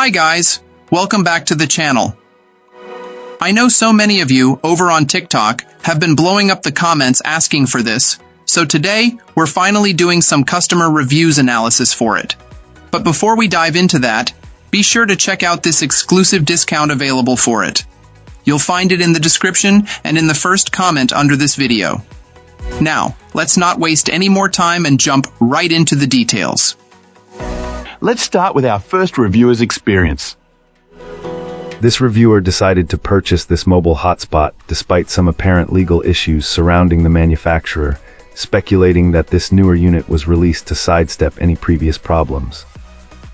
Hi guys, welcome back to the channel. I know so many of you over on TikTok have been blowing up the comments asking for this, so today we're finally doing some customer reviews analysis for it. But before we dive into that, be sure to check out this exclusive discount available for it. You'll find it in the description and in the first comment under this video. Now, let's not waste any more time and jump right into the details. Let's start with our first reviewer's experience. This reviewer decided to purchase this mobile hotspot despite some apparent legal issues surrounding the manufacturer, speculating that this newer unit was released to sidestep any previous problems.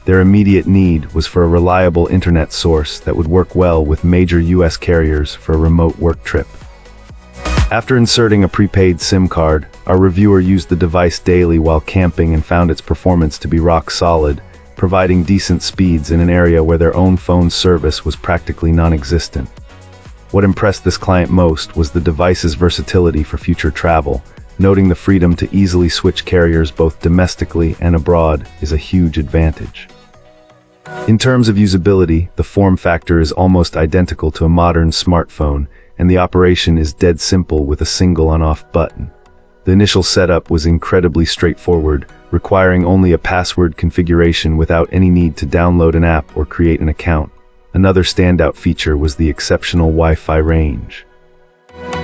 Their immediate need was for a reliable internet source that would work well with major US carriers for a remote work trip. After inserting a prepaid SIM card, our reviewer used the device daily while camping and found its performance to be rock solid, providing decent speeds in an area where their own phone service was practically non-existent. What impressed this client most was the device's versatility for future travel, noting the freedom to easily switch carriers both domestically and abroad is a huge advantage. In terms of usability, the form factor is almost identical to a modern smartphone, and the operation is dead simple with a single on-off button. The initial setup was incredibly straightforward, requiring only a password configuration without any need to download an app or create an account. Another standout feature was the exceptional Wi-Fi range.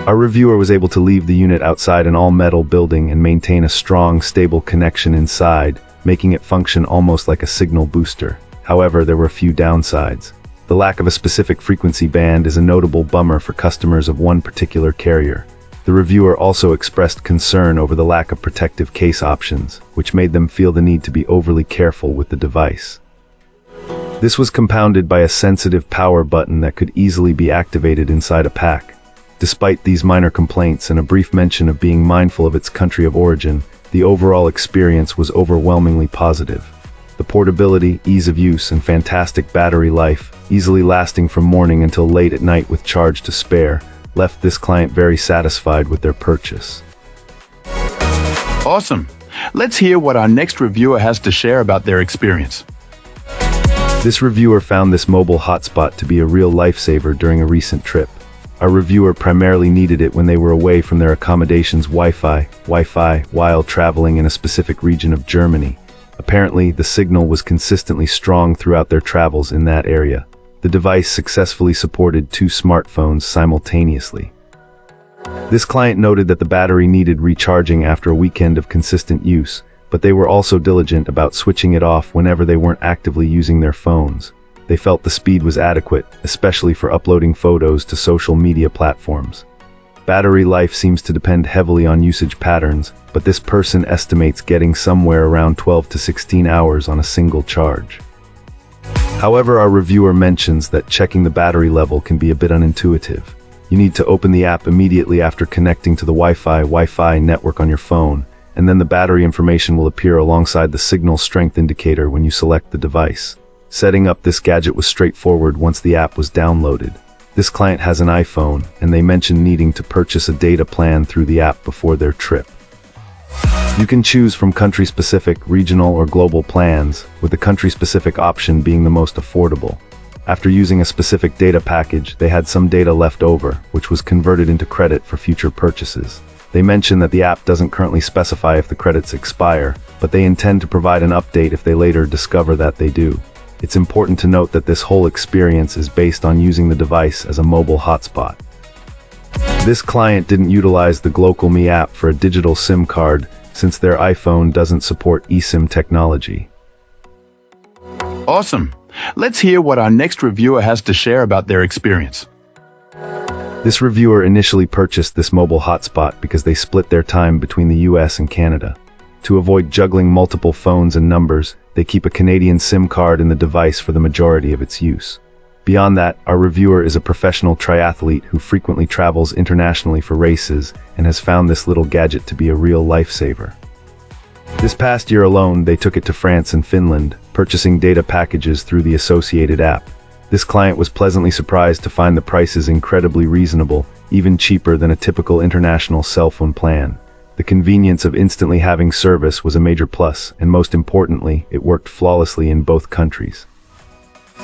Our reviewer was able to leave the unit outside an all-metal building and maintain a strong, stable connection inside, making it function almost like a signal booster. However, there were a few downsides. The lack of a specific frequency band is a notable bummer for customers of one particular carrier. The reviewer also expressed concern over the lack of protective case options, which made them feel the need to be overly careful with the device. This was compounded by a sensitive power button that could easily be activated inside a pack. Despite these minor complaints and a brief mention of being mindful of its country of origin, the overall experience was overwhelmingly positive. The portability, ease of use, and fantastic battery life, easily lasting from morning until late at night with charge to spare, left this client very satisfied with their purchase. Awesome. Let's hear what our next reviewer has to share about their experience. This reviewer found this mobile hotspot to be a real lifesaver during a recent trip. Our reviewer primarily needed it when they were away from their accommodation's Wi-Fi while traveling in a specific region of Germany. Apparently, the signal was consistently strong throughout their travels in that area. The device successfully supported 2 smartphones simultaneously. This client noted that the battery needed recharging after a weekend of consistent use, but they were also diligent about switching it off whenever they weren't actively using their phones. They felt the speed was adequate, especially for uploading photos to social media platforms. Battery life seems to depend heavily on usage patterns, but this person estimates getting somewhere around 12 to 16 hours on a single charge. However, our reviewer mentions that checking the battery level can be a bit unintuitive. You need to open the app immediately after connecting to the Wi-Fi network on your phone, and then the battery information will appear alongside the signal strength indicator when you select the device. Setting up this gadget was straightforward once the app was downloaded. This client has an iPhone, and they mentioned needing to purchase a data plan through the app before their trip. You can choose from country-specific, regional, or global plans, with the country-specific option being the most affordable. After using a specific data package, they had some data left over, which was converted into credit for future purchases. They mentioned that the app doesn't currently specify if the credits expire, but they intend to provide an update if they later discover that they do. It's important to note that this whole experience is based on using the device as a mobile hotspot. This client didn't utilize the GlocalMe app for a digital SIM card, since their iPhone doesn't support eSIM technology. Awesome. Let's hear what our next reviewer has to share about their experience. This reviewer initially purchased this mobile hotspot because they split their time between the US and Canada. To avoid juggling multiple phones and numbers, they keep a Canadian SIM card in the device for the majority of its use. Beyond that, our reviewer is a professional triathlete who frequently travels internationally for races and has found this little gadget to be a real lifesaver. This past year alone, they took it to France and Finland, purchasing data packages through the associated app. This client was pleasantly surprised to find the prices incredibly reasonable, even cheaper than a typical international cell phone plan. The convenience of instantly having service was a major plus, and most importantly, it worked flawlessly in both countries.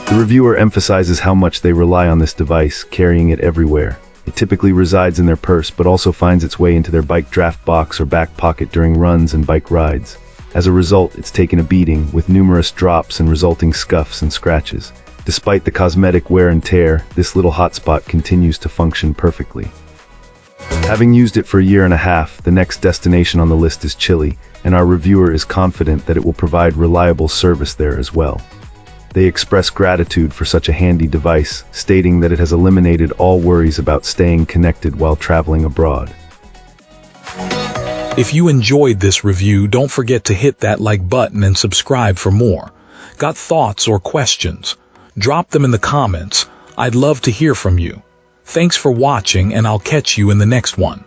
The reviewer emphasizes how much they rely on this device, carrying it everywhere. It typically resides in their purse, but also finds its way into their bike draft box or back pocket during runs and bike rides. As a result, it's taken a beating, with numerous drops and resulting scuffs and scratches. Despite the cosmetic wear and tear, this little hotspot continues to function perfectly. Having used it for a year and a half, the next destination on the list is Chile, and our reviewer is confident that it will provide reliable service there as well. They express gratitude for such a handy device, stating that it has eliminated all worries about staying connected while traveling abroad. If you enjoyed this review, don't forget to hit that like button and subscribe for more. Got thoughts or questions? Drop them in the comments. I'd love to hear from you. Thanks for watching, and I'll catch you in the next one.